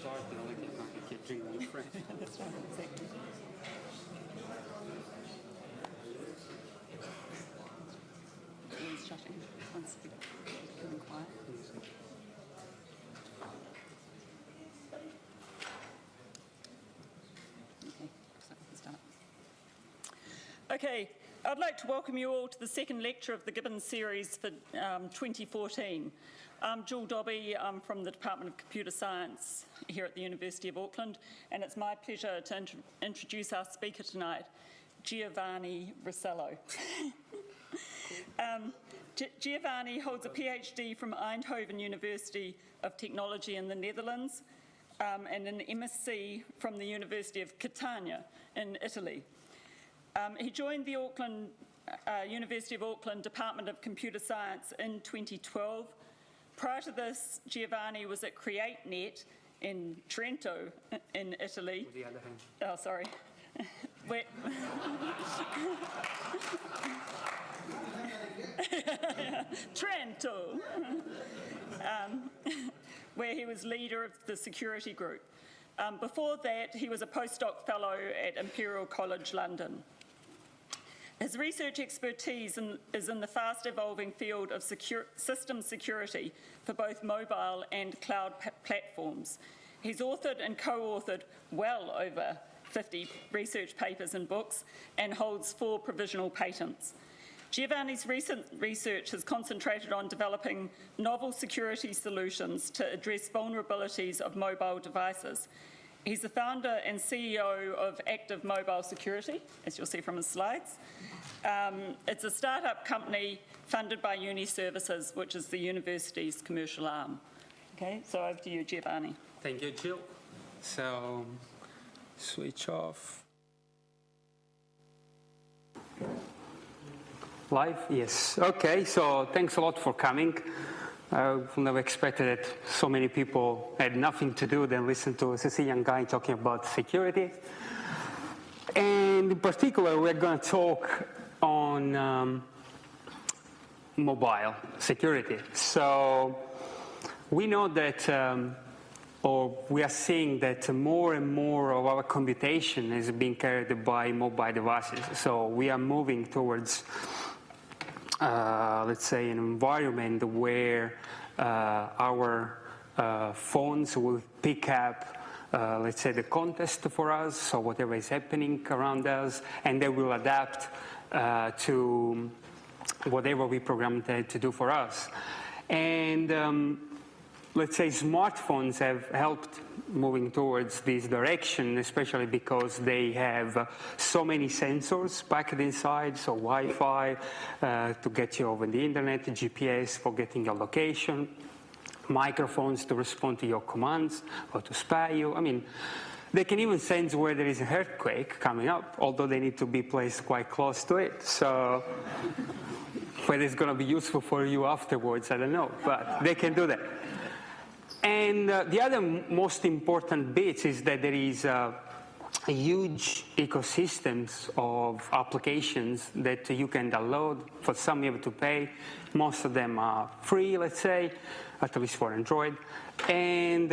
start, you know, like you keep drinking new friends. That's right, exactly. Door's shutting. Once we become quiet. Okay, so we can start. Okay, I'd like to welcome you all to the second lecture of the Gibbons series for 2014. I'm Jill Dobby. I'm from the Department of Computer Science here at the University of Auckland, and it's my pleasure to introduce our speaker tonight, Giovanni Russello. Giovanni holds a PhD from Eindhoven University of Technology in the Netherlands and an MSc from the University of Catania in Italy. He joined the University of Auckland Department of Computer Science in 2012. Prior to this, Giovanni was at CreateNet in Trento in Italy. With the other hand. Oh, sorry. Trento, where he was leader of the security group. Before that, he was a postdoc fellow at Imperial College London. His research expertise is in the fast-evolving field of system security for both mobile and cloud platforms. He's authored and co-authored well over 50 research papers and books and holds 4 provisional patents. Giovanni's recent research has concentrated on developing novel security solutions to address vulnerabilities of mobile devices. He's the founder and CEO of Active Mobile Security, as you'll see from his slides. It's a startup company funded by Uni Services, which is the university's commercial arm. Okay, so over to you, Giovanni. Thank you, Jill. So, switch off. Live? Yes. Okay, so thanks a lot for coming. I never expected that so many people had nothing to do than listen to a Sicilian guy talking about security. And in particular, we're going to talk on mobile security. So we know that, or we are seeing that more and more of our computation is being carried by mobile devices. So we are moving towards let's say, an environment where our phones will pick up, let's say, the context for us, so whatever is happening around us, and they will adapt to whatever we programmed it to do for us. And let's say smartphones have helped moving towards this direction, especially because they have so many sensors packed inside, so Wi-Fi to get you over the internet, GPS for getting your location, microphones to respond to your commands or to spy you. I mean, they can even sense where there is an earthquake coming up, although they need to be placed quite close to it. So whether it's going to be useful for you afterwards, I don't know, but they can do that. And the other most important bit is that there is a huge ecosystems of applications that you can download. For some you have to pay. Most of them are free, let's say, at least for Android. And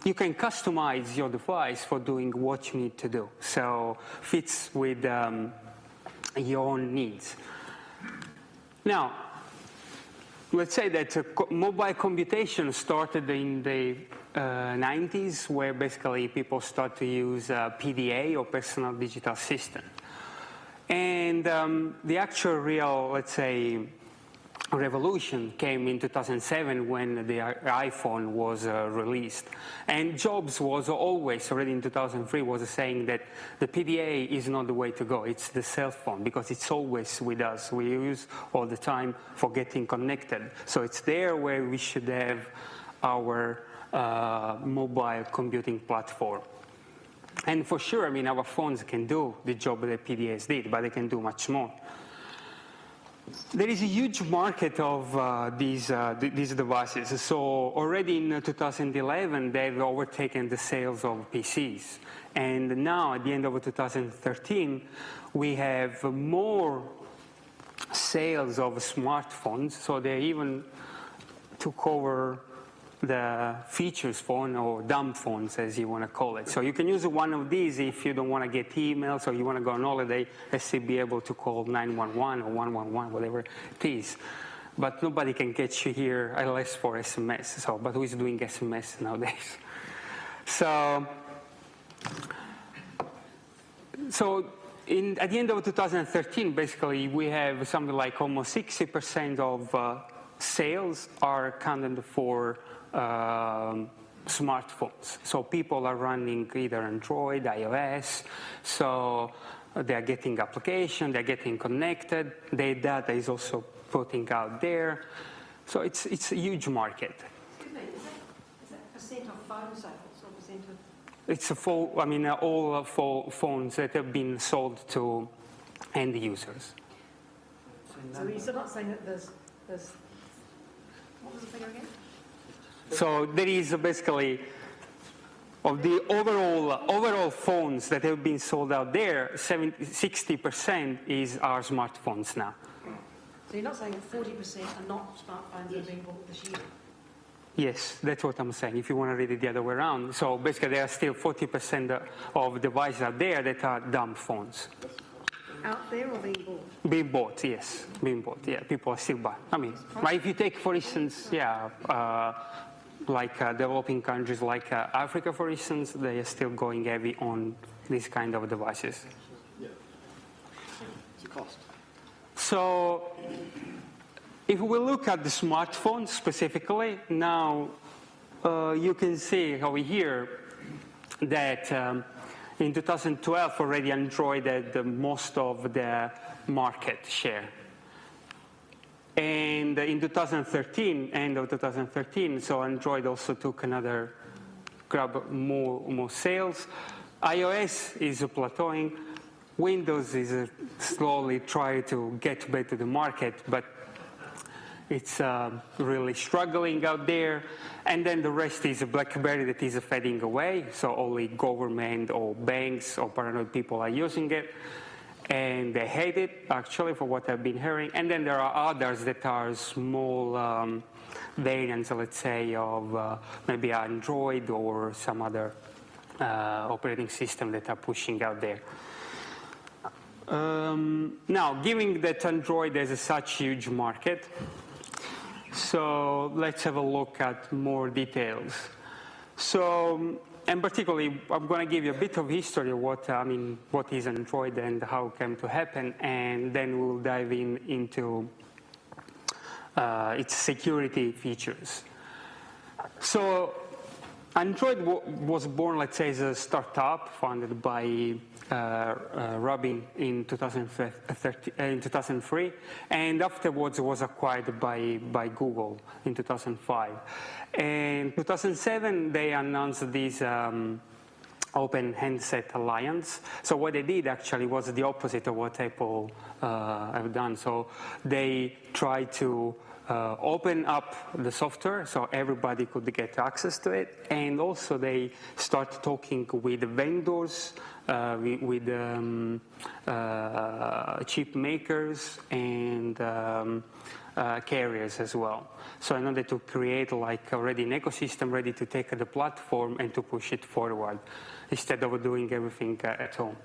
you can customize your device for doing what you need to do. So fits with your own needs. Now, let's say that mobile computation started in the 90s, where basically people start to use PDA, or personal digital system. And the actual real, let's say, revolution came in 2007 when the iPhone was released. And Jobs was always, already in 2003, was saying that the PDA is not the way to go. It's the cell phone, because it's always with us. We use all the time for getting connected. So it's there where we should have our mobile computing platform. And for sure, I mean, our phones can do the job that PDAs did, but they can do much more. There is a huge market of these devices. So already in 2011, they've overtaken the sales of PCs. And now, at the end of 2013, we have more sales of smartphones. So they even took over the features phone, or dumb phones as you want to call it. So you can use one of these if you don't want to get emails or you want to go on holiday and still be able to call 911 or 111, whatever it is. But nobody can get you here unless for SMS. So, but who is doing SMS nowadays? So at the end of 2013, basically, we have something like almost 60% of sales are accounted for smartphones. So people are running either Android, iOS, so they're getting application, they're getting connected, their data is also putting out there. So it's a huge market. Excuse me, is that percent of phone sales or percent of... It's all phones that have been sold to end users. So you're not saying that there's what was the figure again? So there is basically, of the overall phones that have been sold out there, 60% are smartphones now. So you're not saying that 40% are not smartphones that are being bought this year? Yes, that's what I'm saying, if you want to read it the other way around. So basically there are still 40% of devices out there that are dumb phones. Out there or being bought? Being bought, yes. Being bought, yeah. People are still buying. I mean, if you take, for instance, like developing countries like Africa, for instance, they are still going heavy on these kind of devices. Yeah. It's a cost. So if we look at the smartphones specifically, now you can see over here that in 2012 already Android had most of the market share. And in 2013, end of 2013, so Android also took another grab more sales. iOS is plateauing. Windows is slowly trying to get back to the market, but it's really struggling out there. And then the rest is BlackBerry that is fading away. So only government or banks or paranoid people are using it. And they hate it, actually, for what I've been hearing. And then there are others that are small variants, let's say, of maybe Android or some other operating system that are pushing out there. Now, given that Android has such huge market, so let's have a look at more details. So, and particularly, I'm going to give you a bit of history of what is Android and how it came to happen, and then we'll dive into its security features. So, Android was born, let's say, as a startup founded by Robin in 2003, and afterwards was acquired by Google in 2005. And in 2007, they announced this Open Handset Alliance. So what they did actually was the opposite of what Apple have done. So they tried to open up the software so everybody could get access to it, and also they start talking with vendors, with chip makers and carriers as well. So in order to create like already an ecosystem ready to take the platform and to push it forward instead of doing everything at home.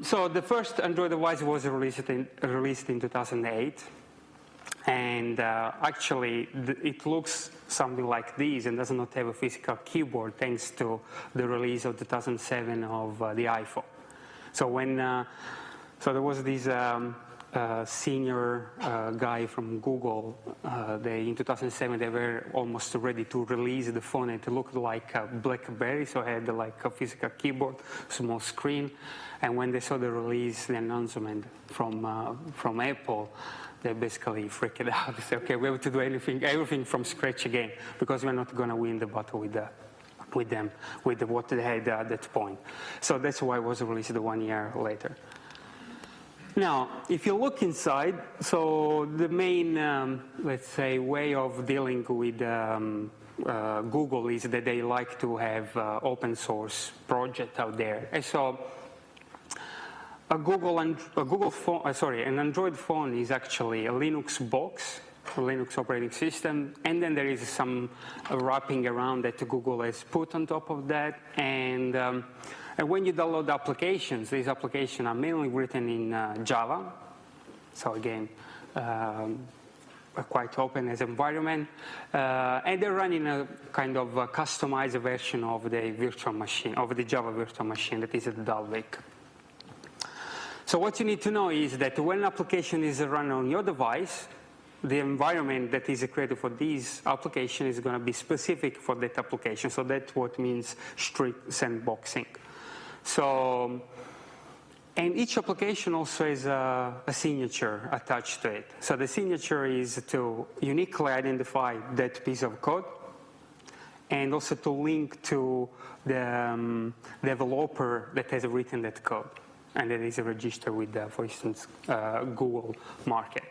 So the first Android device was released in 2008. And actually, it looks something like this and does not have a physical keyboard thanks to the release of 2007 of the iPhone. So when so there was this senior guy from Google. In 2007, they were almost ready to release the phone. It looked like a BlackBerry, so it had like a physical keyboard, small screen. And when they saw the release, the announcement from Apple, they basically freaked out. They said, okay, we have to do everything from scratch again, because we're not going to win the battle with them, with what they had at that point. So that's why it was released 1 year later. Now, if you look inside, so the main, let's say, way of dealing with Google is that they like to have open source project out there. And so an Android phone is actually a Linux box Linux operating system, and then there is some wrapping around that Google has put on top of that. And when you download applications, these applications are mainly written in Java. So again, quite open as environment, and they're running a kind of a customized version of the virtual machine, of the Java virtual machine that is at Dalvik. So what you need to know is that when an application is run on your device, the environment that is created for this application is going to be specific for that application. So that's what means strict sandboxing. So, and each application also has a signature attached to it. So the signature is to uniquely identify that piece of code and also to link to the developer that has written that code. And that is registered with, for instance, Google Market.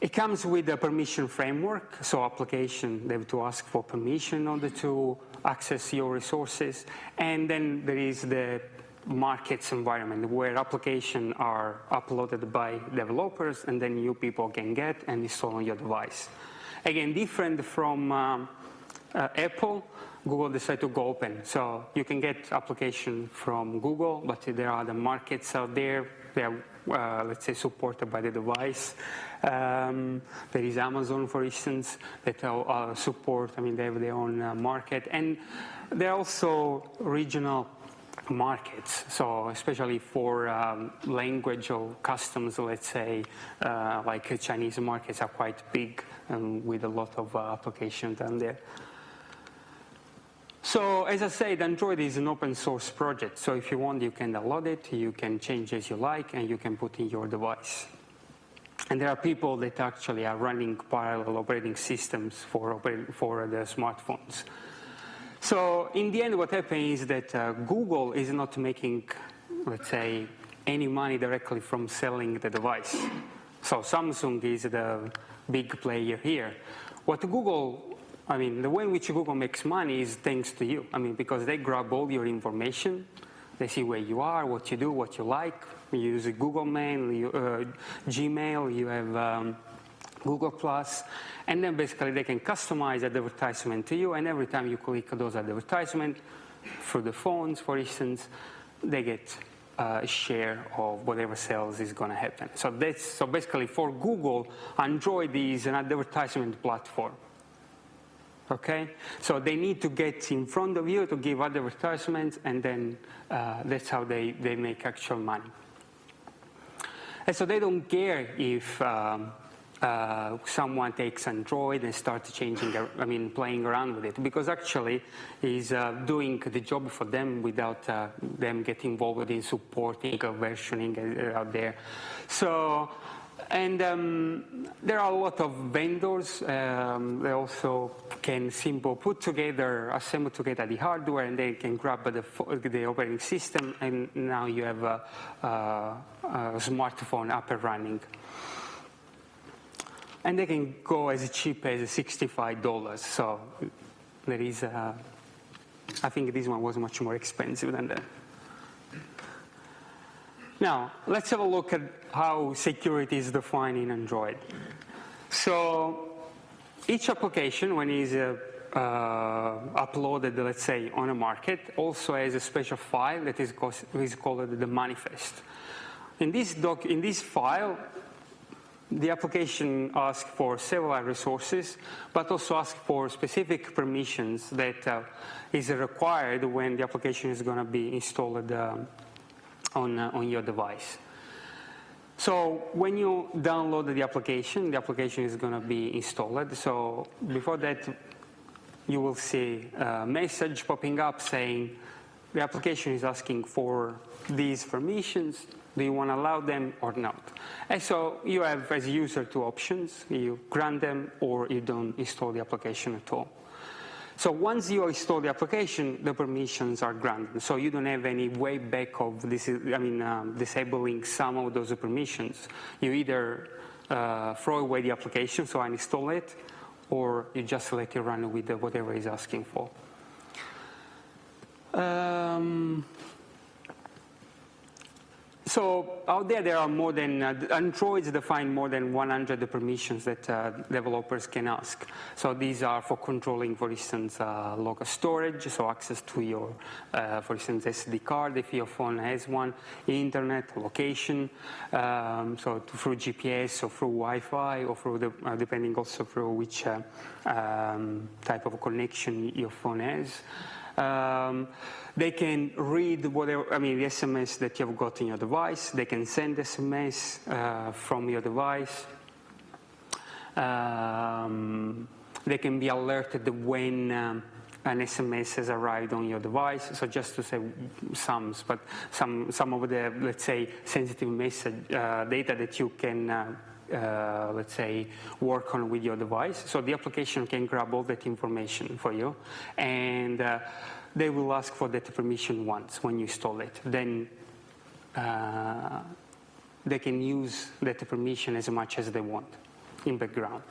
It comes with a permission framework, so application, they have to ask for permission in order to access your resources. And then there is the markets environment where applications are uploaded by developers and then you people can get and install on your device. Again, different from Apple, Google decided to go open. So you can get application from Google, but there are other markets out there. They are, let's say, supported by the device. There is Amazon, for instance, that support, I mean, they have their own market. And there are also regional markets, so especially for language or customs, let's say, like Chinese markets are quite big with a lot of applications down there. So as I said, Android is an open source project. So if you want, you can download it, you can change as you like, and you can put in your device. And there are people that actually are running parallel operating systems for the smartphones. So in the end, what happens is that Google is not making, let's say, any money directly from selling the device. So Samsung is the big player here. What Google, I mean, the way in which Google makes money is thanks to you. I mean, because they grab all your information, they see where you are, what you do, what you like. You use Google Mail, Gmail, you have Google+, and then basically they can customize advertisement to you, and every time you click those advertisements through the phones, for instance, they get a share of whatever sales is going to happen. So basically for Google, Android is an advertisement platform. Okay, so they need to get in front of you to give advertisements, and then that's how they make actual money. And so they don't care if someone takes Android and starts changing, I mean, playing around with it, because actually is doing the job for them without them getting involved in supporting or versioning out there. So, and there are a lot of vendors. They also can simply assemble together the hardware, and they can grab the operating system, and now you have a smartphone up and running. And they can go as cheap as $65. So there is, I think this one was much more expensive than that. Now, let's have a look at how security is defined in Android. So each application, when it is uploaded, let's say, on a market, also has a special file that is called the manifest. In this file, the application asks for several resources, but also asks for specific permissions that is required when the application is going to be installed on your device. So when you download the application is going to be installed. So before that, you will see a message popping up saying the application is asking for these permissions. Do you want to allow them or not? And so you have, as a user, two options. You grant them or you don't install the application at all. So once you install the application, the permissions are granted. So you don't have any way back of this, disabling some of those permissions. You either throw away the application, so uninstall it, or you just let it run with whatever it's asking for. So out there are more than, Androids define more than 100 permissions that developers can ask. So these are for controlling, for instance, local storage, so access to your, for instance, SD card if your phone has one, internet, location, so through GPS or through Wi-Fi or through the, depending also through which type of connection your phone has. They can read whatever, the SMS that you've got in your device. They can send SMS from your device. They can be alerted when an SMS has arrived on your device. So just to say some of the, let's say, sensitive message data that you can let's say, work on with your device. So the application can grab all that information for you, and they will ask for that permission once when you install it. Then they can use that permission as much as they want in background.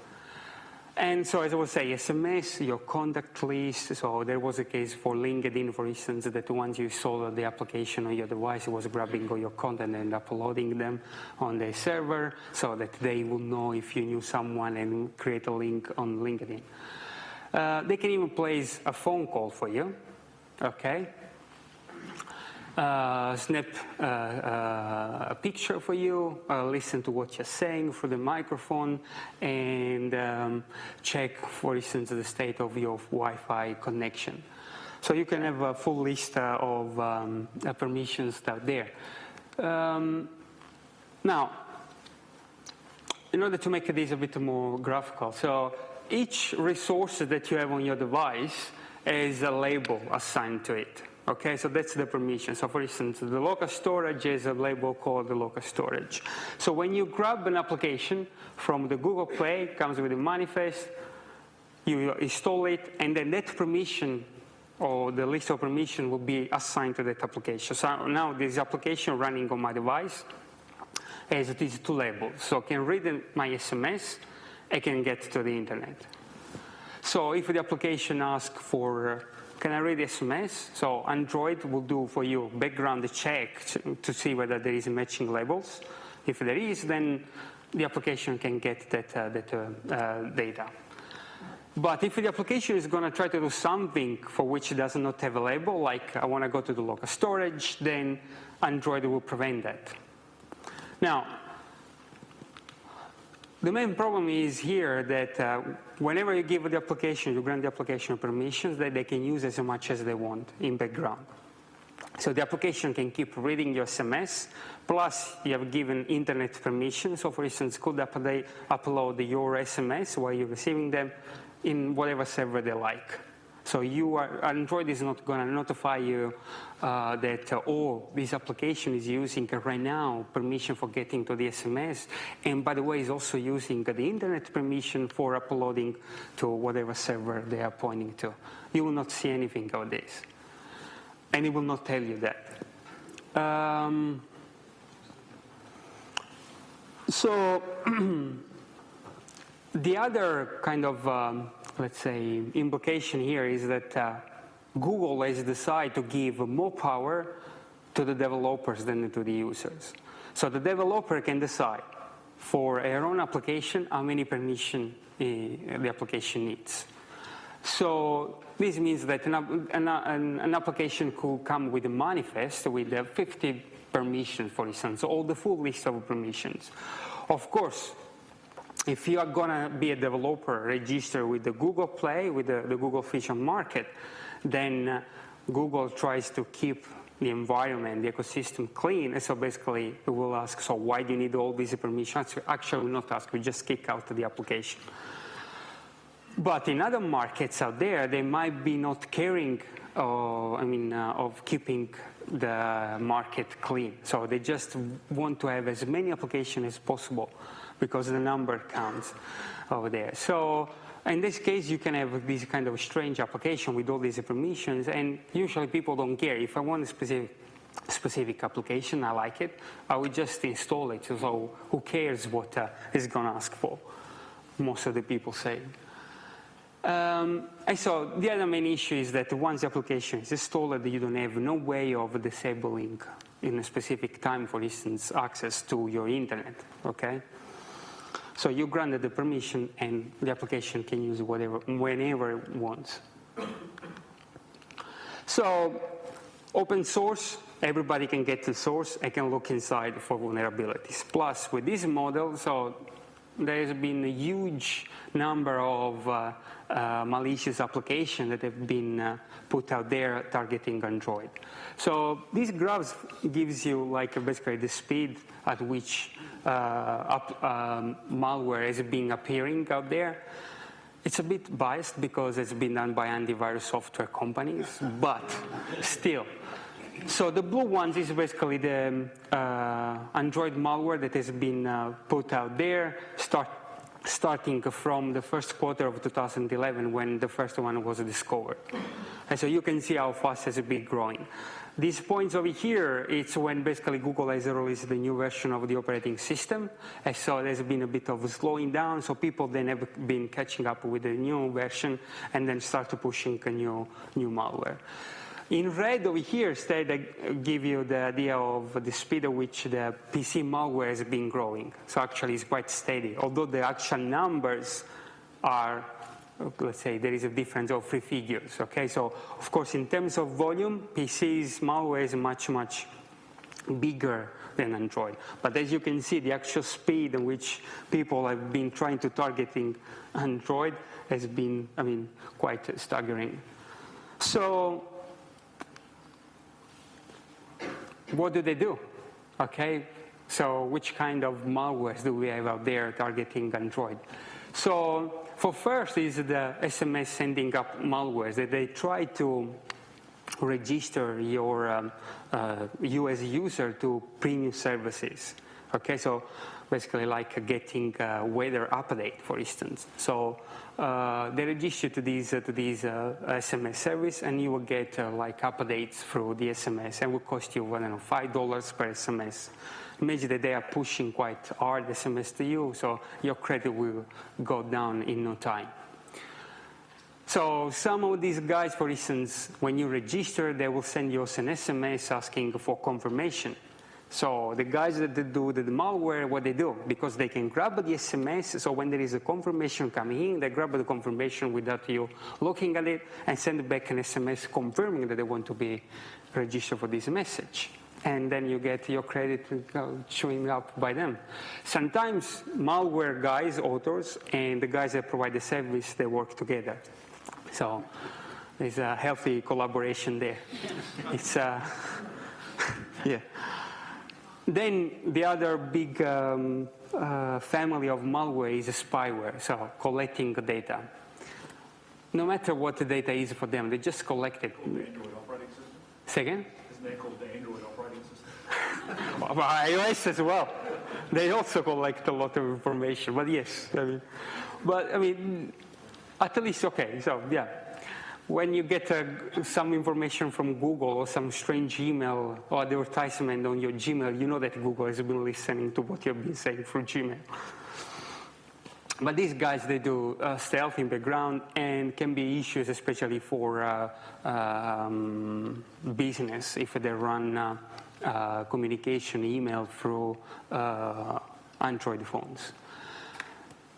And so, as I was saying, SMS, your contact list. So there was a case for LinkedIn, for instance, that once you install the application on your device, it was grabbing all your content and uploading them on the server so that they will know if you knew someone and create a link on LinkedIn. They can even place a phone call for you, okay? Snap a picture for you, listen to what you're saying through the microphone, and check, for instance, the state of your Wi-Fi connection. So you can have a full list of permissions out there. Now, in order to make this a bit more graphical, so each resource that you have on your device has a label assigned to it. Okay, so that's the permission. So for instance, the local storage is a label called the local storage. So when you grab an application from the Google Play, it comes with a manifest, you install it, and then that permission or the list of permission will be assigned to that application. So now this application running on my device has these two labels. So I can read my SMS, I can get to the internet. So if the application asks for can I read SMS? So Android will do for you background check to see whether there is matching labels. If there is, then the application can get that data. But if the application is going to try to do something for which it does not have a label, like I want to go to the local storage, then Android will prevent that. Now, the main problem is here that whenever you give the application, you grant the application permissions that they can use as much as they want in background. So the application can keep reading your SMS, plus you have given internet permission. So for instance, could upload your SMS while you're receiving them in whatever server they like. So Android is not going to notify you that, this application is using right now permission for getting to the SMS, and by the way, is also using the internet permission for uploading to whatever server they are pointing to. You will not see anything of this, and it will not tell you that. So the other kind of let's say, implication here is that Google has decided to give more power to the developers than to the users. So the developer can decide for their own application how many permission the application needs. So this means that an application could come with a manifest with 50 permissions, for instance, all the full list of permissions. Of course, if you are going to be a developer registered with the Google Play, with the Google Official Market, then Google tries to keep the environment, the ecosystem clean. And so basically, it will ask, so why do you need all these permissions? Actually, we will not ask, we just kick out the application. But in other markets out there, they might be not caring of keeping the market clean. So they just want to have as many applications as possible, because the number counts over there. So in this case, you can have this kind of strange application with all these permissions, and usually people don't care. If I want a specific application, I like it, I will just install it. So who cares what it's going to ask for? Most of the people say. And so the other main issue is that once the application is installed, you don't have no way of disabling in a specific time, for instance, access to your internet, okay? So you granted the permission and the application can use whatever, whenever it wants. So open source, everybody can get the source and can look inside for vulnerabilities. Plus with this model, so there's been a huge number of malicious applications that have been put out there targeting Android. So these graphs gives you like basically the speed at which malware is being appearing out there. It's a bit biased because it's been done by antivirus software companies, but still. So the blue ones is basically the Android malware that has been put out there, starting from the first quarter of 2011 when the first one was discovered. And so you can see how fast it's been growing. These points over here, it's when basically Google has released the new version of the operating system. And so there's been a bit of a slowing down. So people then have been catching up with the new version and then start pushing a new malware. In red over here, instead, I give you the idea of the speed at which the PC malware has been growing. So actually it's quite steady, although the actual numbers are, let's say, there is a difference of 3 figures, okay? So, of course, in terms of volume, PC's malware is much, much bigger than Android. But as you can see, the actual speed in which people have been trying to targeting Android has been, I mean, quite staggering. So, what do? Okay, so which kind of malwares do we have out there targeting Android? So for first is the SMS sending up malwares that they try to register your you as a user to premium services. Okay, so basically like getting a weather update, for instance. So they register to these SMS service, and you will get like updates through the SMS, and will cost you, I don't know, $5 per SMS. Imagine that they are pushing quite hard SMS to you, so your credit will go down in no time. So some of these guys, for instance, when you register, they will send you an SMS asking for confirmation. So the guys that do the malware, what they do, because they can grab the SMS, so when there is a confirmation coming in, they grab the confirmation without you looking at it and send back an SMS confirming that they want to be registered for this message. And then you get your credit showing up by them. Sometimes malware guys, authors, and the guys that provide the service, they work together. So there's a healthy collaboration there. It's yeah. Then the other big family of malware is spyware, so collecting data. No matter what the data is for them, they just collect it. The Android operating system? Say again? Isn't that called the Android operating system? Well, iOS as well. They also collect a lot of information, but yes. I mean, at least, okay, so yeah. When you get some information from Google or some strange email or advertisement on your Gmail, you know that Google has been listening to what you've been saying through Gmail. But these guys, they do stealth in the background and can be issues, especially for business, if they run communication email through Android phones.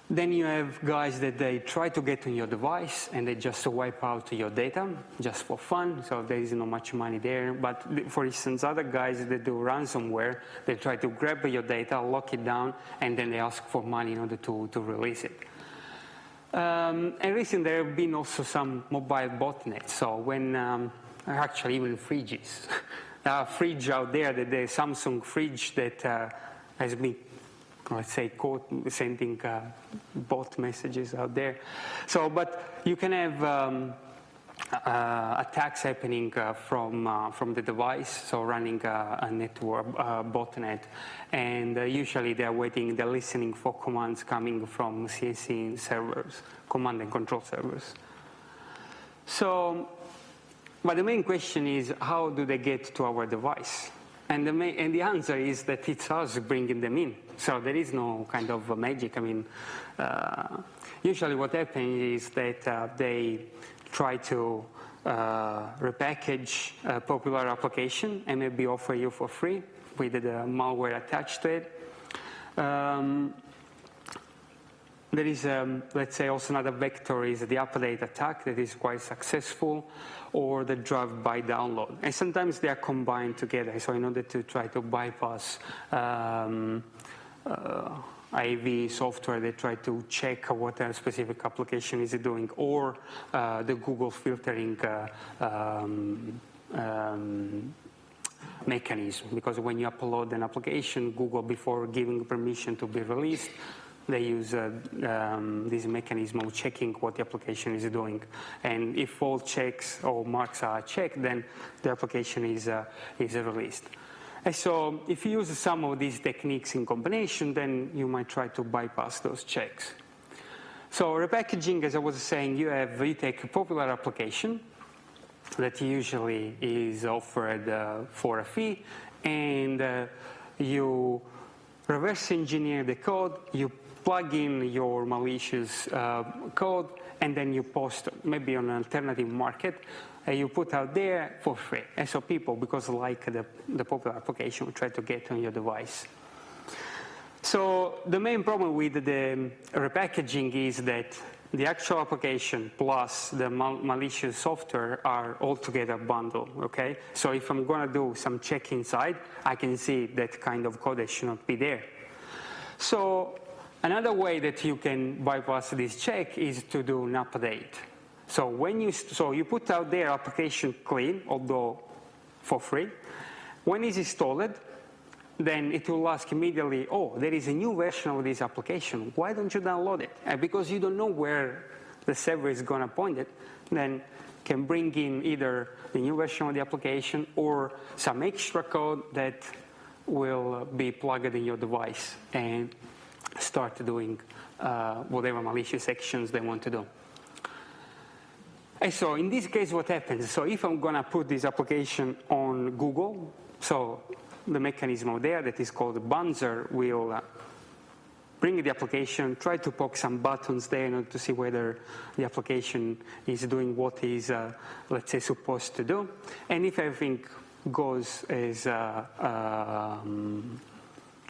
Then you have guys that they try to get on your device and they just wipe out your data just for fun, so there is not much money there. But for instance, other guys that do ransomware, they try to grab your data, lock it down, and then they ask for money in order to release it. And recently there have been also some mobile botnets, so when actually even fridges. There are fridge out there, the Samsung fridge that has been, let's say, sending bot messages out there. So, but you can have attacks happening from the device, so running a network botnet, and usually they're listening for commands coming from CNC servers, command and control servers. So, but the main question is, how do they get to our device? And the answer is that it's us bringing them in. So there is no kind of magic. I mean, usually what happens is that they try to repackage a popular application and maybe offer you for free with the malware attached to it. There is, let's say, also another vector is the update attack that is quite successful, or the drive-by download. And sometimes they are combined together. So in order to try to bypass AV software, they try to check what a specific application is doing, or the Google filtering mechanism. Because when you upload an application, Google, before giving permission to be released, they use this mechanism of checking what the application is doing. And if all checks or marks are checked, then the application is released. And so if you use some of these techniques in combination, then you might try to bypass those checks. So repackaging, as I was saying, you take a popular application that usually is offered for a fee, and you reverse engineer the code, you plug in your malicious code, and then you post maybe on an alternative market, you put out there for free. And so people, because like the popular application, will try to get on your device. So the main problem with the repackaging is that the actual application plus the malicious software are all together bundled, okay? So if I'm gonna do some check inside, I can see that kind of code that should not be there. So another way that you can bypass this check is to do an update. So when you put out their application clean, although for free. When it's installed, then it will ask immediately, oh, there is a new version of this application. Why don't you download it? And because you don't know where the server is going to point it, then can bring in either the new version of the application or some extra code that will be plugged in your device and start doing whatever malicious actions they want to do. And so in this case, what happens? So if I'm going to put this application on Google, so the mechanism there that is called Bunzer will bring the application, try to poke some buttons there in order to see whether the application is doing what is, let's say, supposed to do. And if everything goes as,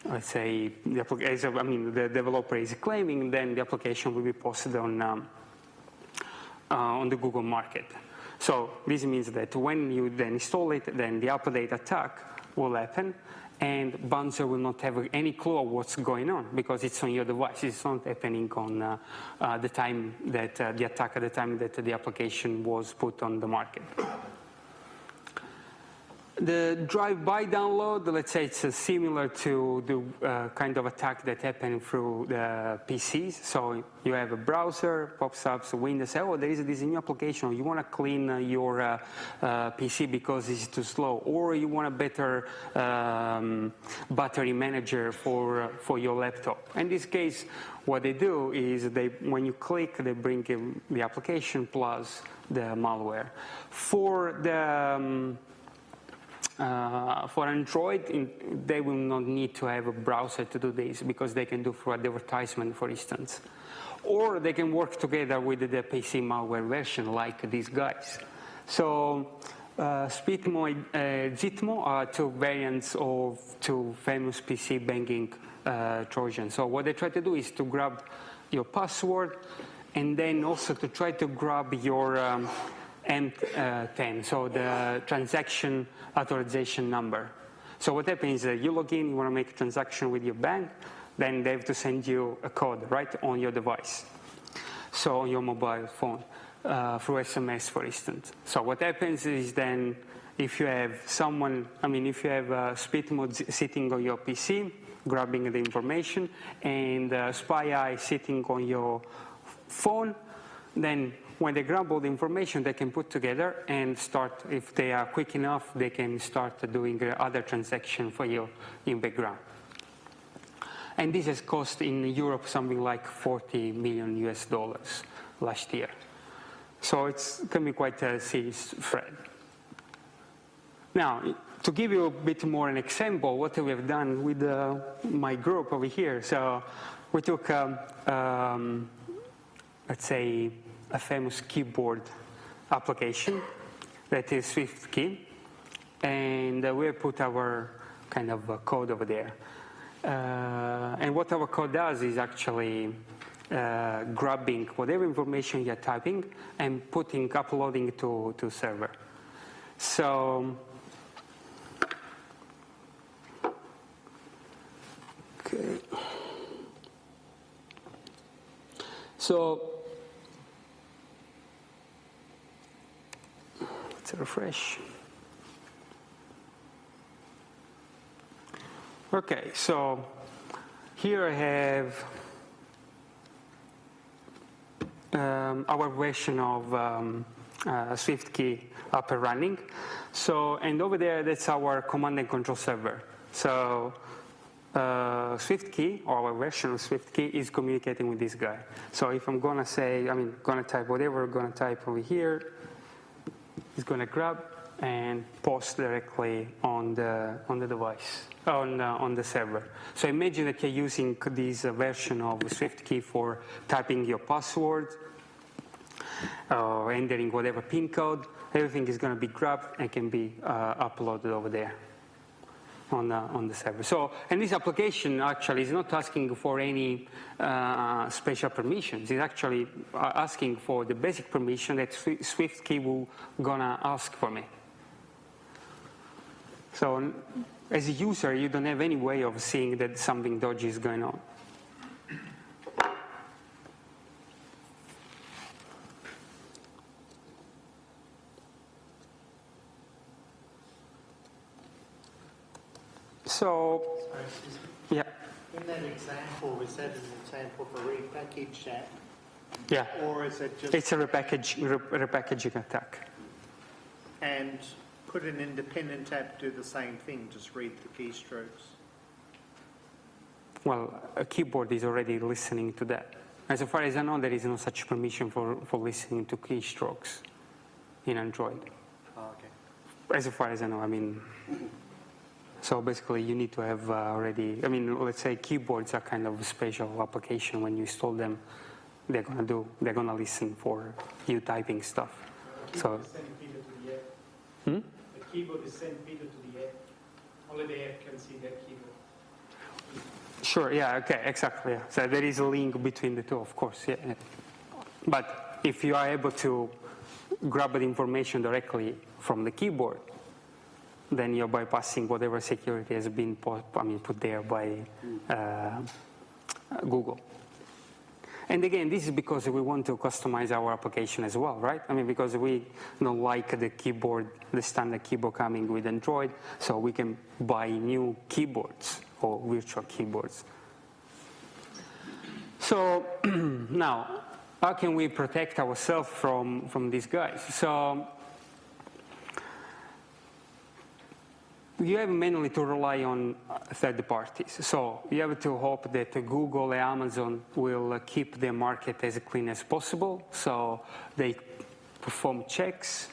let's say, the developer is claiming, then the application will be posted on the Google market. So this means that when you then install it, then the update attack will happen, and Bunzer will not have any clue of what's going on because it's on your device. It's not happening on the time that the attack at the time that the application was put on the market. The drive-by download, let's say it's similar to the kind of attack that happened through the PCs. So you have a browser, pops up a window, say, oh, there is this new application. You want to clean your PC because it's too slow. Or you want a better battery manager for your laptop. In this case, what they do is when you click, they bring in the application plus the malware. For Android, they will not need to have a browser to do this because they can do through advertisement, for instance. Or they can work together with the PC malware version like these guys. So Spitmo and Zitmo are two variants of two famous PC banging Trojans. So what they try to do is to grab your password and then also to try to grab your M10, so the transaction authorization number. So what happens is you log in, you want to make a transaction with your bank, then they have to send you a code right on your device, so on your mobile phone, through SMS, for instance. So what happens is then if you have if you have Spitmo sitting on your PC, grabbing the information, and SpyEye sitting on your phone, then when they grab all the information, they can put together and start, if they are quick enough, they can start doing other transaction for you in background. And this has cost in Europe something like $40 million last year. So it can be quite a serious threat. Now, to give you a bit more an example, what we have done with my group over here. So we took, let's say, a famous keyboard application that is Swift key, and we put our kind of code over there. And what our code does is actually grabbing whatever information you're typing and uploading to server. So, okay. So, let's refresh. Okay, so here I have our version of Swift key up and running. So, and over there, that's our command and control server. So, Swift key, or our version of Swift key, is communicating with this guy. So if I'm gonna say, gonna type whatever I'm gonna type over here, it's gonna grab and post directly on the device, on the server. So imagine that you're using this version of Swift key for typing your password, or entering whatever PIN code. Everything is gonna be grabbed and can be uploaded over there on the server. So, and this application actually is not asking for any special permissions. It's actually asking for the basic permission that Swift key will gonna ask for me. So, as a user, you don't have any way of seeing that something dodgy is going on. So, Sorry, excuse me. yeah, In that example, is that an example of a repackaged app, yeah. or is it just... It's a repackaging attack. And could an independent app do the same thing, just read the keystrokes? Well, a keyboard is already listening to that. As far as I know, there is no such permission for listening to keystrokes in Android. Oh, okay. As far as I know, so basically you need to have already, let's say keyboards are kind of a special application. When you install them, they're gonna listen for you typing stuff. So. The keyboard is sent video to the app. Only the app can see that keyboard. Sure, yeah, okay, exactly. Yeah. So there is a link between the two, of course. Yeah. But if you are able to grab the information directly from the keyboard, then you're bypassing whatever security has been put there by Google. And again, this is because we want to customize our application as well, right? Because we don't like the keyboard, the standard keyboard coming with Android, so we can buy new keyboards or virtual keyboards. So now, how can we protect ourselves from these guys? So you have mainly to rely on third parties. So you have to hope that Google and Amazon will keep their market as clean as possible. So they perform checks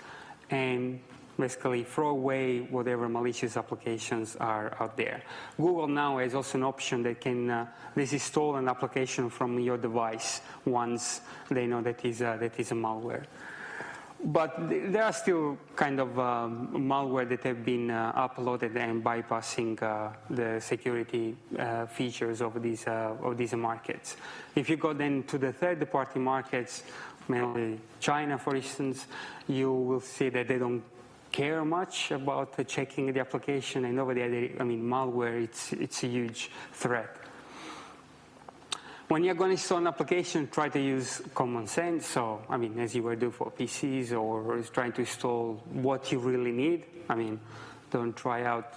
and basically throw away whatever malicious applications are out there. Google now has also an option that can disinstall an application from your device once they know that is a malware. But there are still kind of malware that have been uploaded and bypassing the security features of these markets. If you go then to the third-party markets, mainly China, for instance, you will see that they don't care much about checking the application, and over there, malware, it's a huge threat. When you're going to install an application, try to use common sense. So, as you would do for PCs, or is trying to install what you really need. Don't try out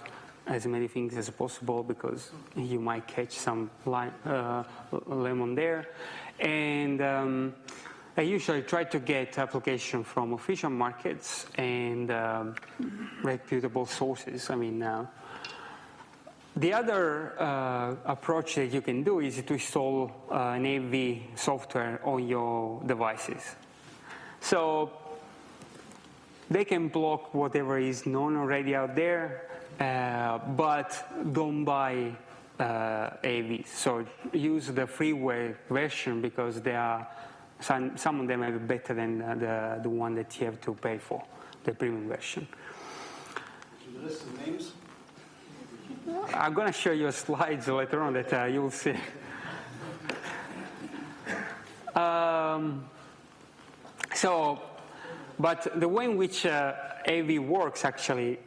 as many things as possible because you might catch some lemon there. And I usually try to get application from official markets and reputable sources. The other approach that you can do is to install an AV software on your devices. So they can block whatever is known already out there, but don't buy AVs. So use the freeware version because they are some of them are better than the one that you have to pay for. the premium version. Can you list some names? I'm going to show you slides later on that you'll see. But the way in which AV works, actually,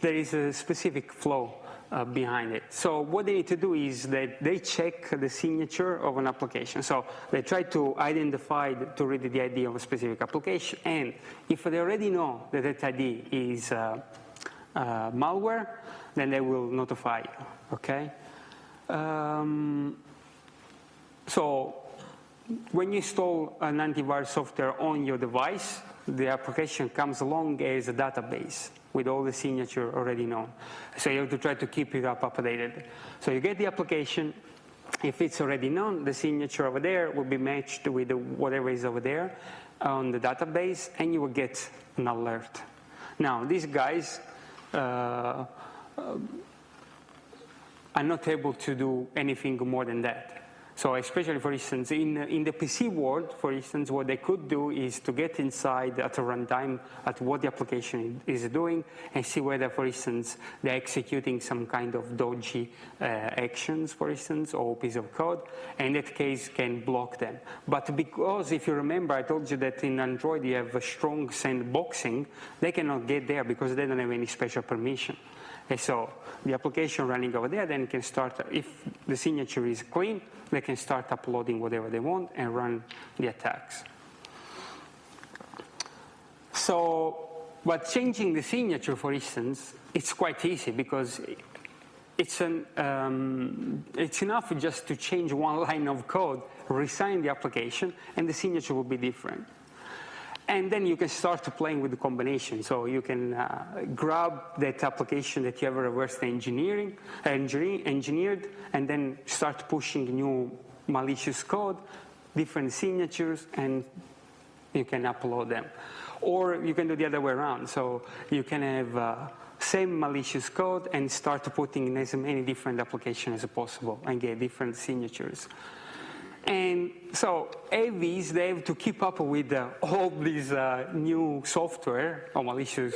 there is a specific flow behind it. So what they need to do is that they check the signature of an application. So they try to identify, to read the ID of a specific application. And if they already know that that ID is malware, then they will notify you, okay? So when you install an antivirus software on your device, the application comes along as a database with all the signature already known. So you have to try to keep it updated. So you get the application. If it's already known, the signature over there will be matched with whatever is over there on the database, and you will get an alert. Now, these guys are not able to do anything more than that. So especially, for instance, in the PC world, for instance, what they could do is to get inside at a runtime at what the application is doing and see whether, for instance, they're executing some kind of dodgy actions, for instance, or piece of code. And in that case, can block them. But because, if you remember, I told you that in Android you have a strong sandboxing, they cannot get there because they don't have any special permission. And so the application running over there then can start, if the signature is clean, they can start uploading whatever they want and run the attacks. So, but changing the signature, for instance, it's quite easy because it's enough just to change one line of code, resign the application, and the signature will be different. And then you can start playing with the combination. So you can grab that application that you have reverse engineered, and then start pushing new malicious code, different signatures, and you can upload them. Or you can do the other way around. So you can have same malicious code and start putting in as many different applications as possible and get different signatures. And so AVs, they have to keep up with all these new software or malicious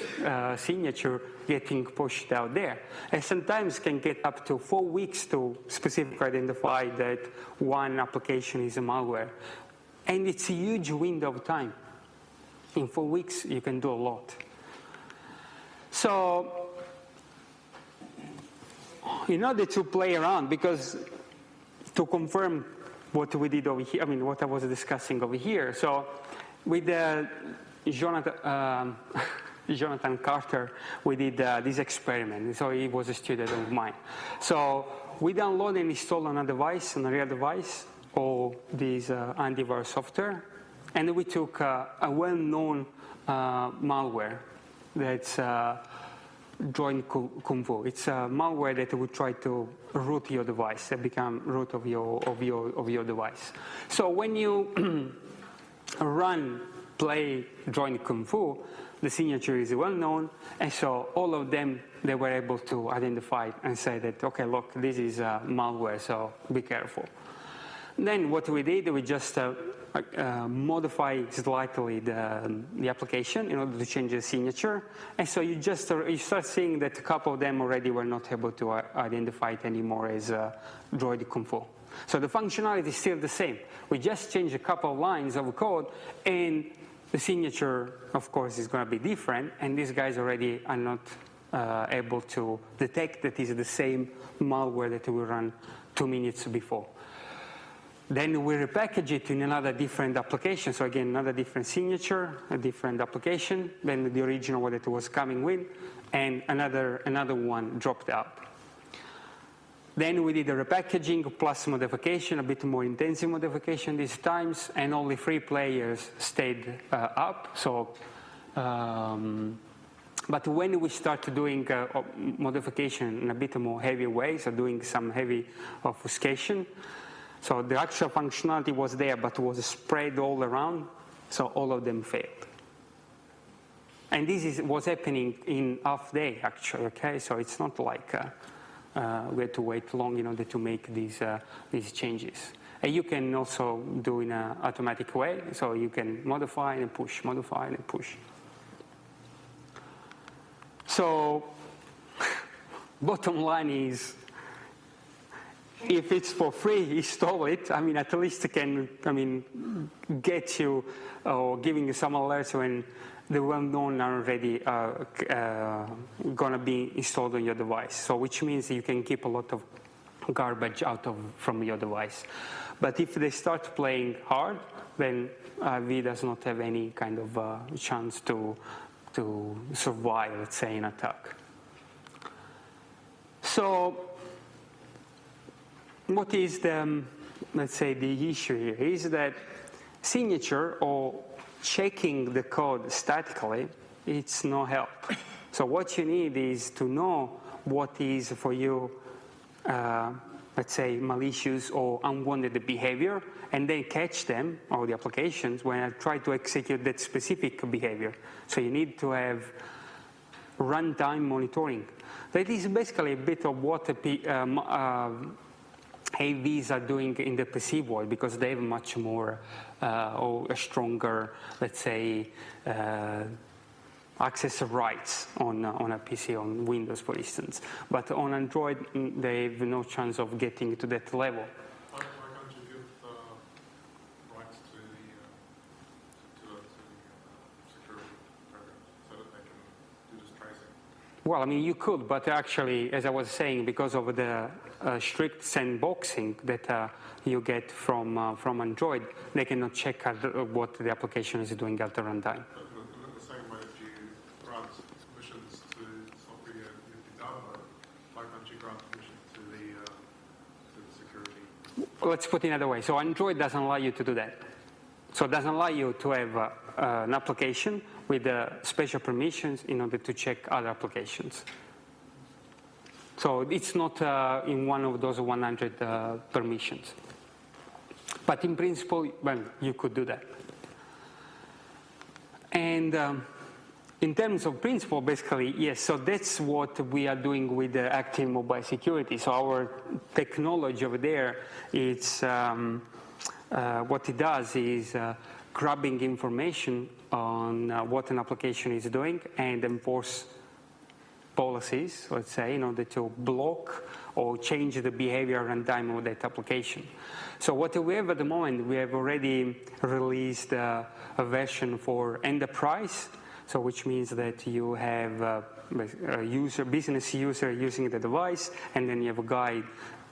signature getting pushed out there. And sometimes can get up to 4 weeks to specifically identify that one application is a malware. And it's a huge window of time. In 4 weeks, you can do a lot. So in order to play around, because to confirm what we did over here, I mean, what I was discussing over here. So with Jonathan Carter, we did this experiment. So he was a student of mine. So we download and install on a device, on a real device, all these antivirus software. And we took a well-known malware that's Droid Kung Fu. It's a malware that would try to root your device, become root of your device. So when you play Droid Kung Fu, the signature is well known, and so all of them, they were able to identify and say that, okay, look, this is malware, so be careful. Then what we did, we just modify slightly the application in order to change the signature. And so you start seeing that a couple of them already were not able to identify it anymore as Droid Kung Fu. So the functionality is still the same. We just change a couple of lines of code, and the signature, of course, is going to be different. And these guys already are not able to detect that is the same malware that we ran 2 minutes before. Then we repackage it in another different application. So again, another different signature, a different application than the original one that was coming with, and another one dropped out. Then we did a repackaging plus modification, a bit more intensive modification these times, and only 3 players stayed up. So, but when we start doing modification in a bit more heavy way, so doing some heavy obfuscation, so the actual functionality was there, but was spread all around, so all of them failed. And this was happening in half day, actually, okay? So it's not like we had to wait long in order to make these changes. And you can also do in an automatic way, so you can modify and push, modify and push. So bottom line is, if it's for free, install it. I mean, at least it can, get you or giving you some alerts when the well-known are already going to be installed on your device. So which means you can keep a lot of garbage from your device. But if they start playing hard, then V does not have any kind of chance to survive, let's say, an attack. So what is the, let's say, the issue here is that signature or checking the code statically, it's no help. So what you need is to know what is for you, let's say, malicious or unwanted behavior, and then catch them, or the applications, when I try to execute that specific behavior. So you need to have runtime monitoring. That is basically a bit of what AVs are doing in the PC world, because they have much more or a stronger, let's say, access rights on a PC, on Windows, for instance. But on Android, they have no chance of getting to that level. Why can't you give rights to the security program so that they can do this tracing? Well, I mean, you could, but actually, as I was saying, because of the strict sandboxing that you get from Android, they cannot check what the application is doing at the runtime. But in the same way that you grant permissions to software you download, why can't you grant permission to the security? Let's put it another way. So Android doesn't allow you to do that. So it doesn't allow you to have an application with special permissions in order to check other applications. So it's not in one of those 100 permissions. But in principle, well, you could do that. And in terms of principle, basically, yes, so that's what we are doing with the active mobile security. So our technology over there, it's what it does is grabbing information on what an application is doing and enforce policies, let's say, in order to block or change the behavior and time of that application. So what we have at the moment, we have already released a version for enterprise, so which means that you have a business user using the device, and then you have a guy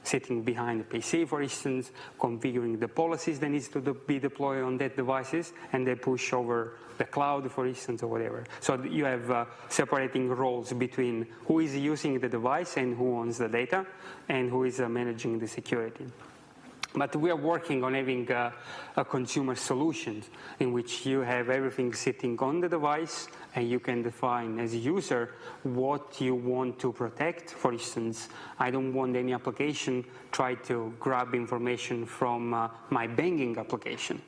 sitting behind the PC, for instance, configuring the policies that needs to be deployed on that devices, and they push over the cloud, for instance, or whatever. So you have separating roles between who is using the device and who owns the data, and who is managing the security. But we are working on having a consumer solution in which you have everything sitting on the device, and you can define as a user what you want to protect. For instance, I don't want any application try to grab information from my banking application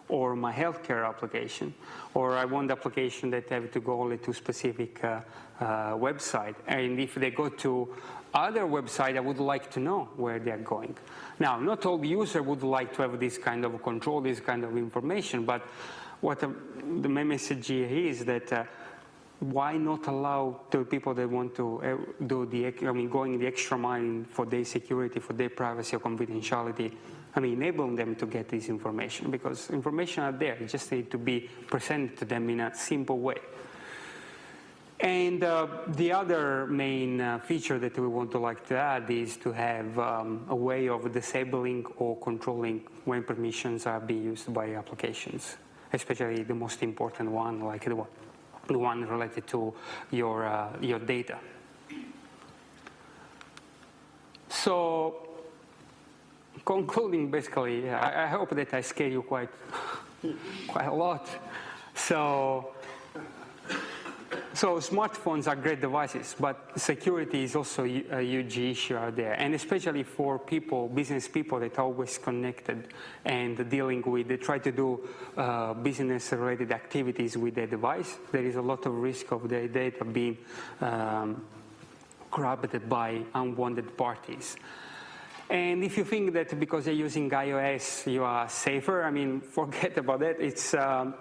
or my healthcare application, or I want the application that have to go only to specific website. And if they go to other website, I would like to know where they are going. Now, not all users would like to have this kind of control, this kind of information, but what the main message here is that why not allow the people that want to do going the extra mile for their security, for their privacy or confidentiality, enabling them to get this information, because information are there, it just need to be presented to them in a simple way. And the other main feature that we want to add is to have a way of disabling or controlling when permissions are being used by applications, especially the most important one, like the one related to your data. So, concluding, basically, I hope that I scare you quite a lot. So smartphones are great devices, but security is also a huge issue out there, and especially for people, business people that are always connected and dealing with, they try to do business-related activities with their device. There is a lot of risk of their data being grabbed by unwanted parties. And if you think that because you're using iOS you are safer, I mean, forget about that. It's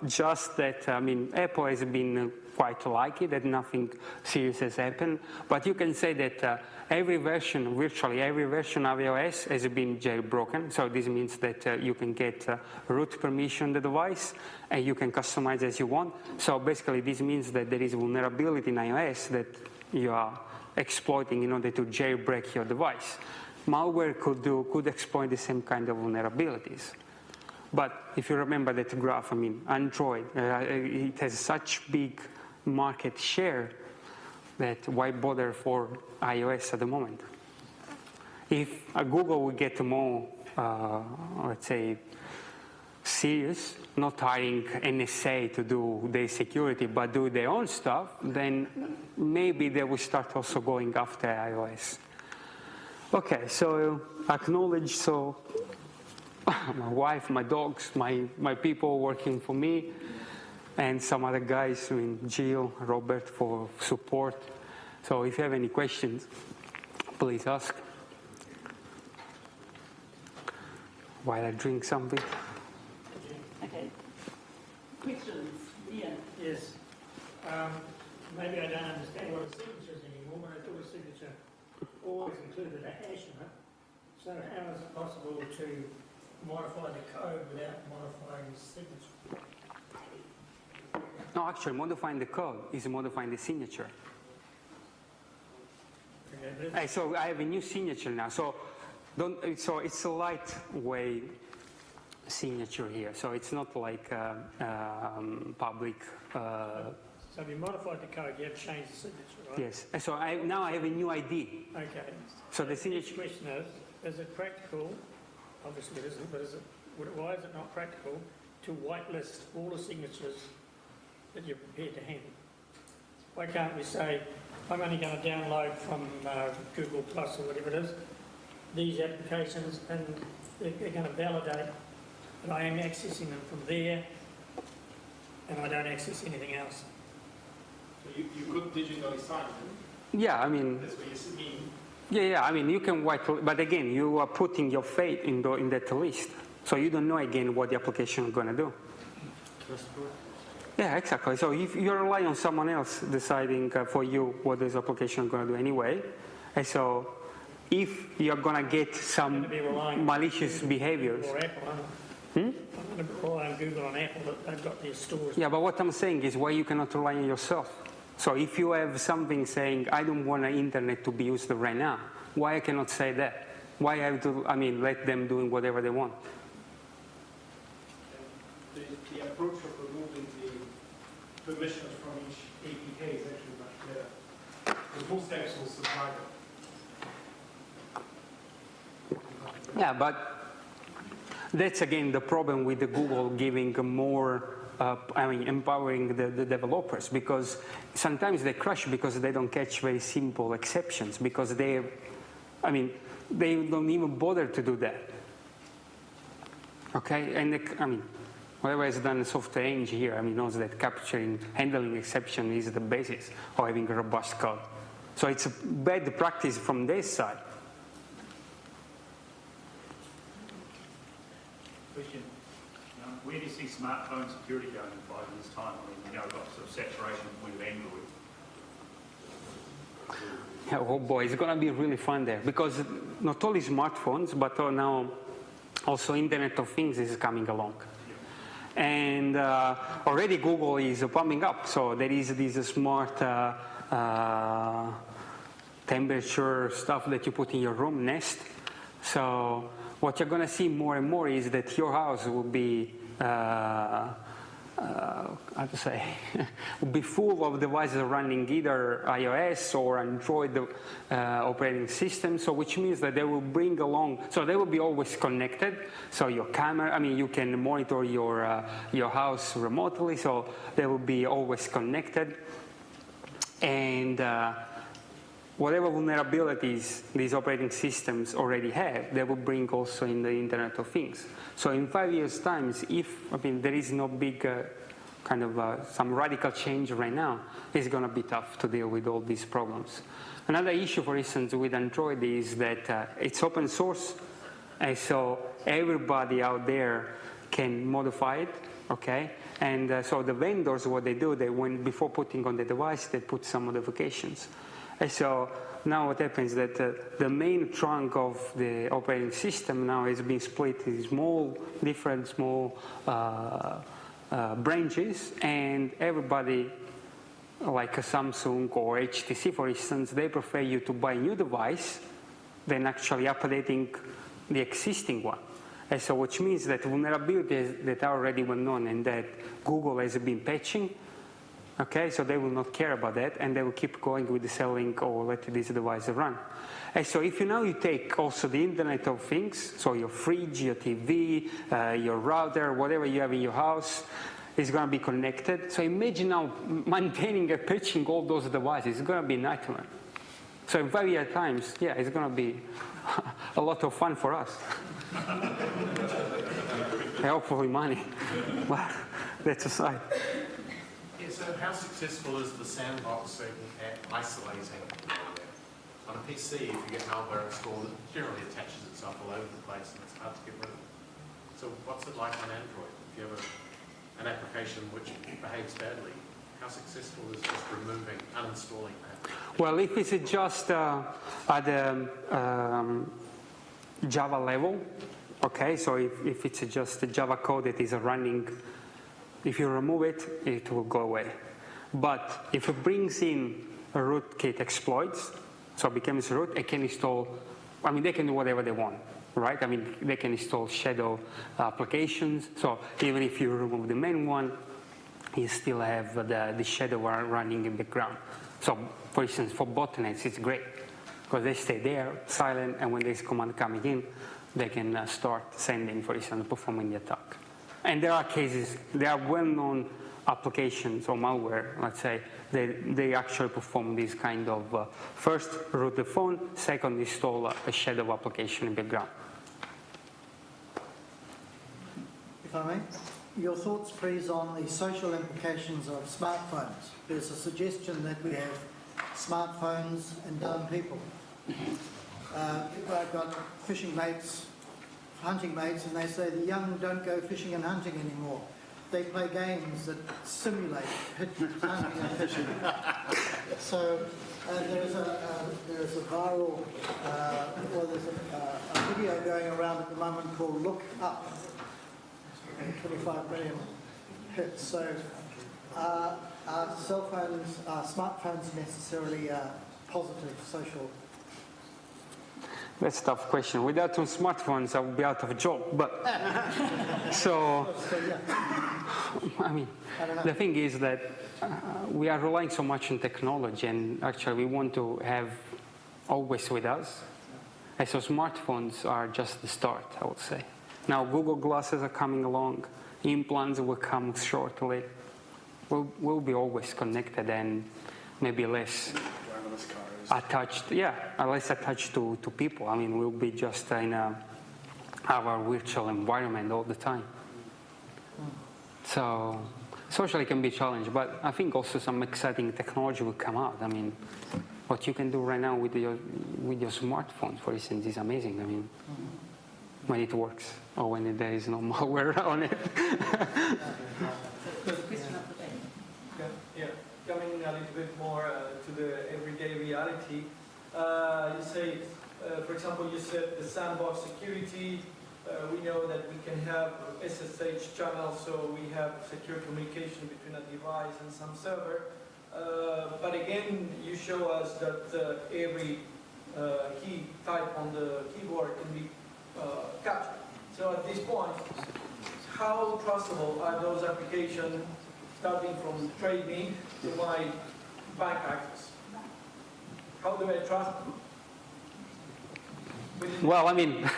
just that, I mean, Apple has been quite lucky that nothing serious has happened. But you can say that every version, virtually every version of iOS has been jailbroken. So this means that you can get root permission on the device and you can customize as you want. So basically this means that there is vulnerability in iOS that you are exploiting in order to jailbreak your device. Malware could exploit the same kind of vulnerabilities. But if you remember that graph, I mean, Android, it has such big market share that why bother for iOS at the moment? If Google will get more, let's say, serious, not hiring NSA to do their security, but do their own stuff, then maybe they will start also going after iOS. Okay, so acknowledge, so my wife, my dogs, my people working for me, and some other guys, I mean, Jill, Robert, for support. So if you have any questions, please ask. While I drink something. Okay. Questions? Ian? Yes. Maybe I don't understand what a signature is anymore, but I thought a signature always included a hash in it. So how is it possible to modify the code without modifying the signature? No, actually, modifying the code is modifying the signature. Okay, So I have a new signature now. So it's a lightweight signature here. So it's not like public. so if you modified the code, you have changed the signature, right? Yes. So now I have a new ID. Okay. So the Next signature. question is it practical, obviously it isn't, but why is it not practical to whitelist all the signatures that you're prepared to handle? Why can't we say, I'm only going to download from Google Plus or whatever it is, these applications, and they're going to validate that I am accessing them from there, and I don't access anything else. So you could digitally sign them. Yeah, I mean. That's what you mean. Yeah. I mean, you can but again, you are putting your faith in that list, so you don't know again what the application is going to do. Yeah, exactly. So if you rely on someone else deciding for you what this application is going to do anyway, and so if you're going to get some malicious behaviors. Or Apple, I'm going to rely on Google and Apple that they've got their stores. Yeah, but what I'm saying is why you cannot rely on yourself. So if you have something saying, I don't want the internet to be used right now, why I cannot say that? Why I have to, let them doing whatever they want? The approach of removing the permissions from each APK is actually much better. Because most apps will supply them. Yeah, but that's again the problem with the Google giving more, empowering the developers, because sometimes they crash because they don't catch very simple exceptions, because they don't even bother to do that. Okay, and whoever has done software engineer here, knows that handling exception is the basis of having a robust code. So it's a bad practice from their side. Question. Where do you see smartphone security going in 5 years' time? We've got sort of saturation point of Android. Yeah, oh boy, it's going to be really fun there, because not only smartphones, but now also Internet of Things is coming along. And already Google is pumping up, so there is this smart temperature stuff that you put in your room, Nest. So what you're going to see more and more is that your house will be, will be full of devices running either iOS or Android operating system. So which means that they will bring along, so they will be always connected. So your camera, you can monitor your house remotely. So they will be always connected, and whatever vulnerabilities these operating systems already have, they will bring also in the Internet of Things. So in 5 years' time, if there is no big kind of some radical change right now, it's going to be tough to deal with all these problems. Another issue, for instance, with Android is that it's open source, and so everybody out there can modify it, okay? And so the vendors, what they do, before putting on the device, they put some modifications. And so now what happens is that the main trunk of the operating system now is being split in different small branches, and everybody, like a Samsung or HTC, for instance, they prefer you to buy a new device than actually updating the existing one. And so which means that vulnerabilities that are already well known and that Google has been patching, okay, so they will not care about that, and they will keep going with the selling or letting this device run. And so if you take also the Internet of Things, so your fridge, your TV, your router, whatever you have in your house, is going to be connected. So imagine now maintaining and patching all those devices. It's going to be a nightmare. So in 5 year times, yeah, it's going to be a lot of fun for us. Hopefully money. But that's aside. Yeah, so how successful is the sandboxing at isolating malware? On a PC, if you get malware installed, it generally attaches itself all over the place and it's hard to get rid of. So what's it like on Android? If you have an application which behaves badly, how successful is just removing, uninstalling that? Well, if it's just at the Java level, okay, so if it's just a Java code that is running, if you remove it, it will go away. But if it brings in a rootkit exploits, so it becomes root, it can install, I mean, they can do whatever they want, right? I mean, they can install shadow applications. So even if you remove the main one, you still have the shadow running in the background. So for instance, for botnets, it's great because they stay there silent, and when there's command coming in, they can start sending, for instance, performing the attack. And there are cases, there are well-known applications or malware, let's say, they actually perform this kind of first root the phone, second install a shadow application in the background. If I may, your thoughts please on the social implications of smartphones. There's a suggestion that we have smartphones and dumb people. I've got fishing mates, hunting mates, and they say the young don't go fishing and hunting anymore. They play games that simulate hunting and fishing. So there's a viral, there's a video going around at the moment called Look Up, 25 million hits. So are cell phones, are smartphones necessarily positive social? That's a tough question. Without smartphones, I would be out of a job. But so I mean, the thing is that we are relying so much on technology, and actually we want to have always with us. And so smartphones are just the start, I would say. Now Google Glasses are coming along. Implants will come shortly. We'll be always connected and maybe less attached, less attached to people. I mean, we'll be just in our virtual environment all the time. So socially can be a challenge, but I think also some exciting technology will come out. I mean, what you can do right now with your smartphone, for instance, is amazing. I mean, when it works or when there is no malware on it. Yeah, coming a little bit more to the everyday reality. You say, for example, you said the sandbox security. We know that we can have SSH channels, so we have secure communication between a device and some server. But again, you show us that every key type on the keyboard can be captured. So at this point, how trustable are those applications, starting from Trade Me to my bank access? How do I trust them? Well, I mean,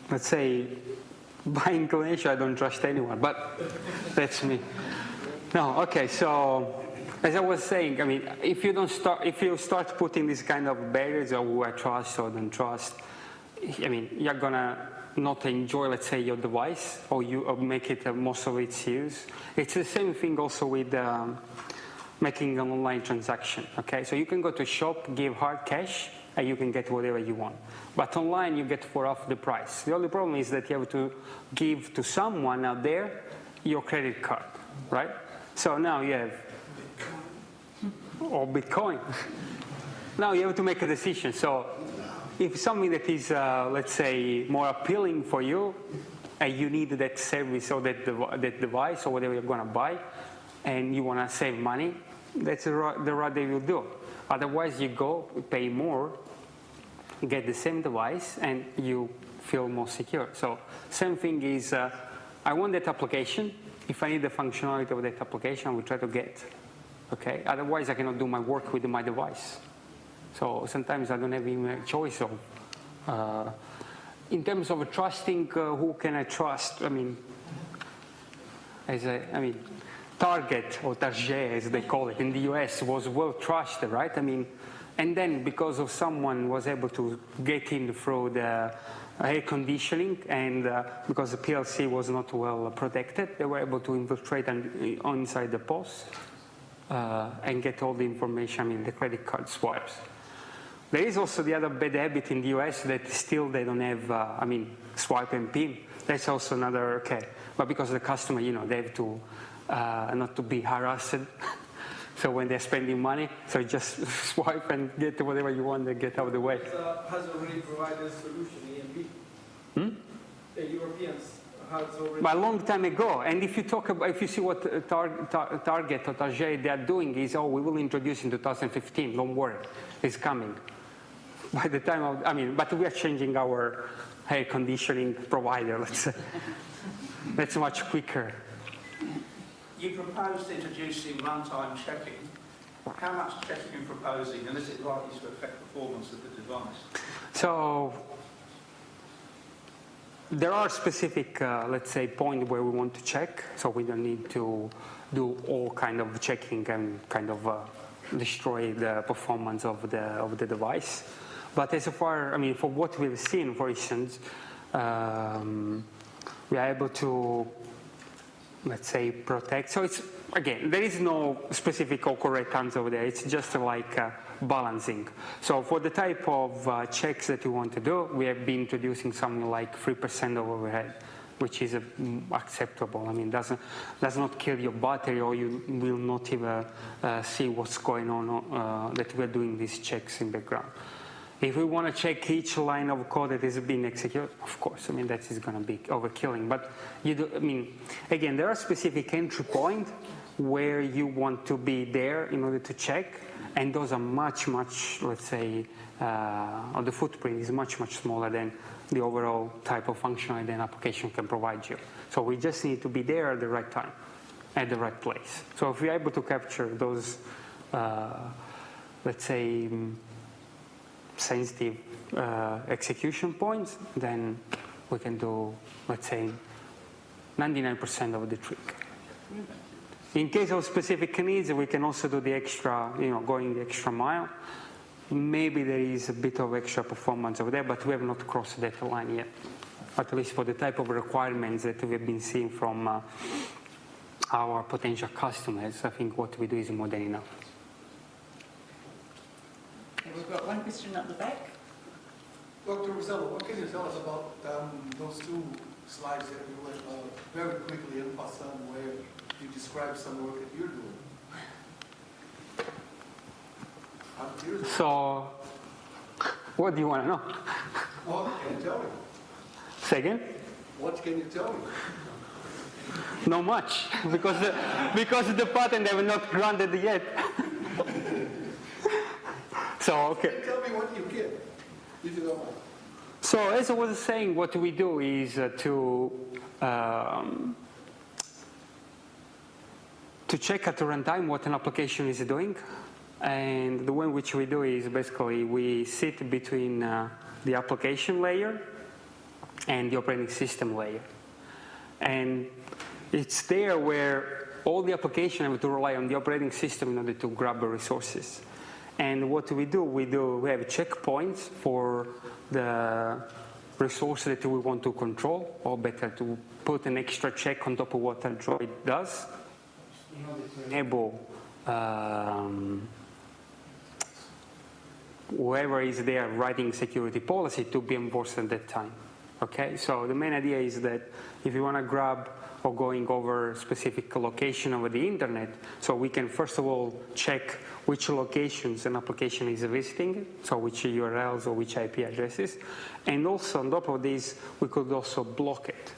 let's say by inclination I don't trust anyone, but that's me. No, okay, so as I was saying, I mean, if you start putting this kind of barriers of who I trust or don't trust, I mean, you're gonna not enjoy, let's say, your device, or you make it most of its use. It's the same thing also with making an online transaction. Okay, so you can go to a shop, give hard cash, and you can get whatever you want. But online, you get for half the price. The only problem is that you have to give to someone out there your credit card, right? So now you have, or Bitcoin. Now you have to make a decision. So if something that is, let's say, more appealing for you, and you need that service or that device or whatever you're going to buy, and you want to save money, that's the right way you'll do. Otherwise, you go, pay more, get the same device, and you feel more secure. So same thing is, I want that application. If I need the functionality of that application, I will try to get. Okay? Otherwise, I cannot do my work with my device. So sometimes I don't have even a choice of. In terms of trusting, who can I trust? I mean, Target or Target, as they call it in the US, was well trusted, right? I mean, and then because of someone was able to get in through the air conditioning, and because the PLC was not well protected, they were able to infiltrate inside the POS and get all the information, I mean, the credit card swipes. There is also the other bad habit in the US that still they don't have, swipe and PIN. That's also another, okay. But because the customer, they have to, not to be harassed. So when they're spending money, so just swipe and get whatever you want and get out of the way. Has already provided a solution, EMP. The Europeans has already. But a long time ago. And if you talk about, if you see what Target or Target they are doing is, we will introduce in 2015. Don't worry, it's coming. By the time but we are changing our air conditioning provider. Let's say that's much quicker. You proposed introducing runtime checking. How much checking are you proposing, and is it likely to affect performance of the device? So there are specific, let's say, points where we want to check, so we don't need to do all kind of checking and kind of destroy the performance of the device. But as far, for what we've seen, for instance, we are able to, let's say, protect. So it's, again, there is no specific or correct answer over there. It's just like balancing. So for the type of checks that we want to do, we have been introducing something like 3% of overhead, which is acceptable. Does not kill your battery, or you will not even see what's going on that we're doing these checks in background. If we want to check each line of code that is being executed, of course, that is going to be overkilling. But again, there are specific entry points where you want to be there in order to check, and those are much, let's say, or the footprint is much smaller than the overall type of functionality an application can provide you. So we just need to be there at the right time, at the right place. So if we're able to capture those, let's say, sensitive execution points, then we can do, let's say, 99% of the trick. In case of specific needs, we can also do the extra, going the extra mile. Maybe there is a bit of extra performance over there, but we have not crossed that line yet. At least for the type of requirements that we've been seeing from our potential customers, I think what we do is more than enough. Okay, we've got one question at the back. Dr. Russello, what can you tell us about those two slides that you went very quickly in passant, where you describe some work that you're doing? I'm curious. So, what do you want to know? What can you tell me? Say again? What can you tell me? Not much, because the patent have not granted yet. So, okay. Tell me what you can, if you don't mind. So, as I was saying, what we do is to check at the runtime what an application is doing. And the way in which we do is basically we sit between the application layer and the operating system layer. And it's there where all the application have to rely on the operating system in order to grab the resources. And what we do, we have checkpoints for the resource that we want to control, or better to put an extra check on top of what Android does in order to enable whoever is there writing security policy to be enforced at that time. Okay, so the main idea is that if you want to grab or going over specific location over the internet, so we can first of all check which locations an application is visiting, so which URLs or which IP addresses, and also on top of this, we could also block it.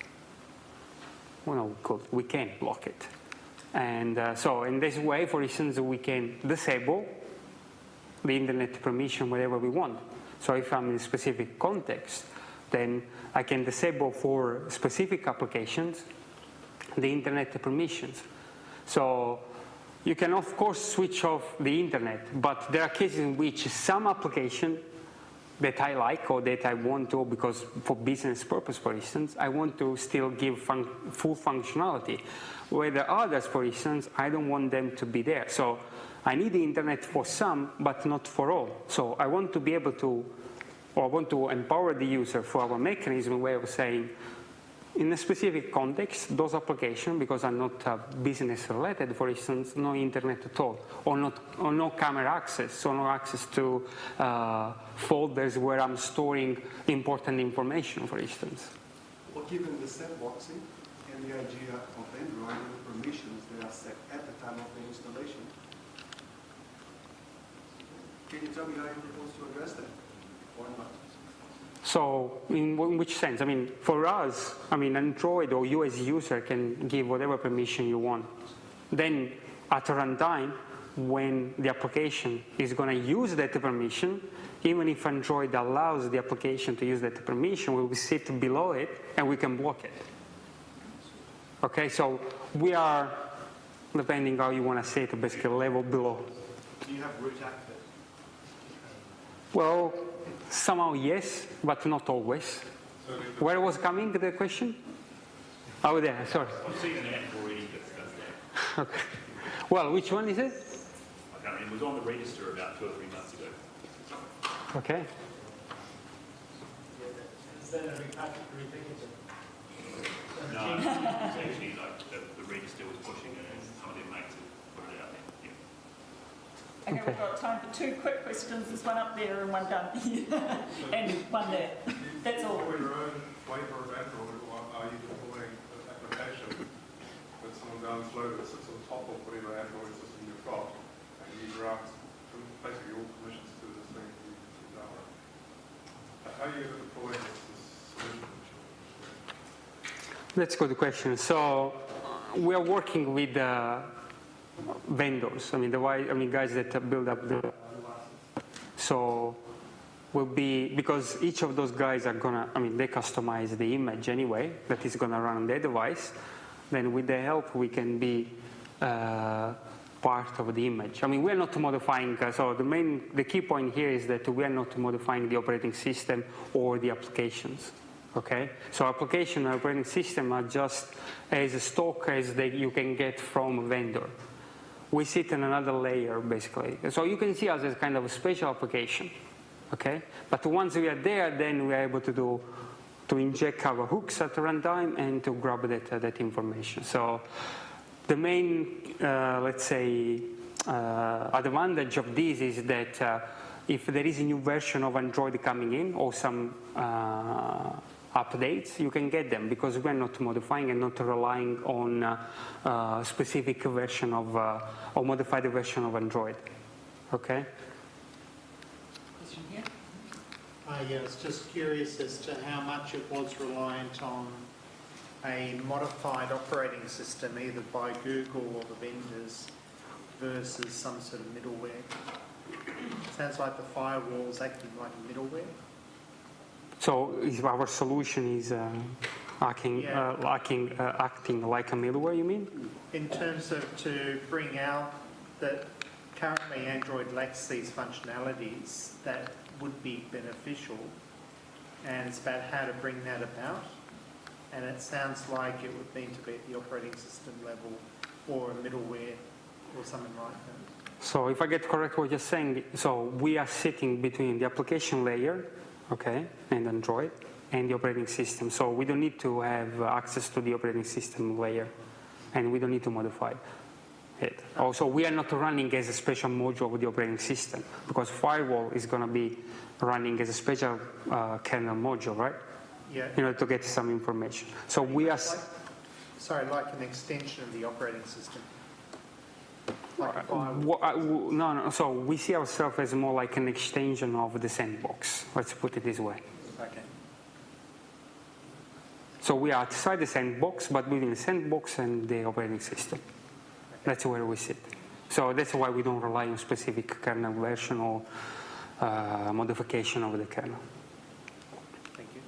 Well, no, we can block it. And so in this way, for instance, we can disable the internet permission wherever we want. So if I'm in a specific context, then I can disable for specific applications the internet permissions. So you can of course switch off the internet, but there are cases in which some application that I like or that I want to, because for business purpose, for instance, I want to still give full functionality. Where the others, for instance, I don't want them to be there. So I need the internet for some, but not for all. So I want to be able to, or I want to empower the user for our mechanism way of saying, in a specific context, those applications, because are not business related, for instance, no internet at all, or no camera access, so no access to folders where I'm storing important information, for instance. Well, given the sandboxing and the idea of Android and the permissions that are set at the time of the installation, can you tell me how you propose to address that, or not? So in which sense? I mean, for us, I mean, Android or you as a user can give whatever permission you want. Then at runtime, when the application is going to use that permission, even if Android allows the application to use that permission, we will sit below it and we can block it. Okay, so we are, depending how you want to say it, basically a level below. Do you have root access? Well, somehow yes, but not always. Where was coming the question? Oh, there, sorry. I've seen an app already that does that. Okay. Well, which one is it? I can't remember. It was on the register about 2 or 3 months ago. Okay. Is that a repackaging? No, it's actually like the register was pushing it and some of their mates had put it out there. Yeah. Okay, we've got time for 2 quick questions. There's one up there and one down here, and one there. That's all. For your own flavour of Android, or are you deploying an application that someone downloads that sits on top of whatever Android system you've got, and you grant basically all permissions to this thing you download? How are you going to deploy this solution? That's a good question. So we are working with vendors. I mean, guys that build up the. So will be, because each of those guys are gonna, I mean, they customize the image anyway that is gonna run on their device. Then with their help, we can be part of the image. I mean, we're not modifying. So the key point here is that we are not modifying the operating system or the applications. Okay, so application and operating system are just as stock as you can get from a vendor. We sit in another layer, basically. So you can see us as kind of a special application, okay? But once we are there, then we are able to inject our hooks at runtime and to grab that information. So the main, let's say, advantage of this is that if there is a new version of Android coming in or some updates, you can get them because we're not modifying and not relying on a specific version of or modified version of Android. Okay? Question here. Yeah, I was just curious as to how much it was reliant on a modified operating system, either by Google or the vendors, versus some sort of middleware. Sounds like the firewall is acting like a middleware. So our solution is acting like a middleware, you mean? In terms of to bring out that currently Android lacks these functionalities that would be beneficial, and it's about how to bring that about. And it sounds like it would need to be at the operating system level or a middleware or something like that. So if I get correct what you're saying, so we are sitting between the application layer, okay, and Android, and the operating system. So we don't need to have access to the operating system layer, and we don't need to modify it. Also, we are not running as a special module of the operating system, because firewall is going to be running as a special kernel module, right? Yeah. In order to get some information. So we are... Like an extension of the operating system. Like a firewall. No, so we see ourselves as more like an extension of the sandbox. Let's put it this way. Okay. So we are outside the sandbox, but within the sandbox and the operating system. That's where we sit. So that's why we don't rely on specific kernel version or modification of the kernel. Thank you.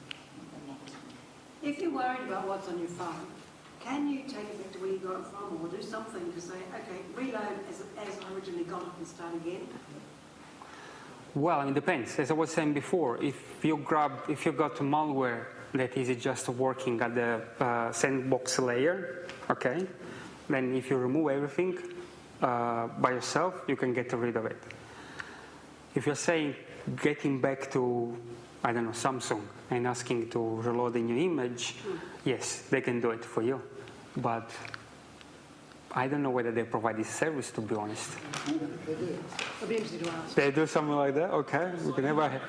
If you're worried about what's on your phone, can you take it back to where you got it from, or do something to say, okay, reload as I originally got it and start again? Well, it depends. As I was saying before, if you got malware that is just working at the sandbox layer, okay, then if you remove everything by yourself, you can get rid of it. If you're saying getting back to, I don't know, Samsung and asking to reload a new image, yes, they can do it for you. But I don't know whether they provide this service, to be honest. They do. It'll be interesting to ask. They do something like that? Okay. We can never...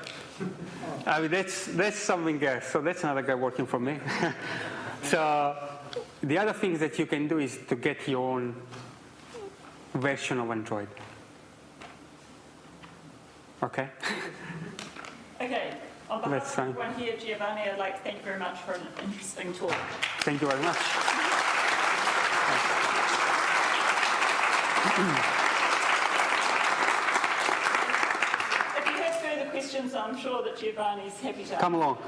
I mean, that's something else. So that's another guy working for me. So the other thing that you can do is to get your own version of Android. Okay? Okay. On behalf of everyone here, Giovanni, I'd like to thank you very much for an interesting talk. Thank you very much. If you have further questions, I'm sure that Giovanni's happy to answer. Come along.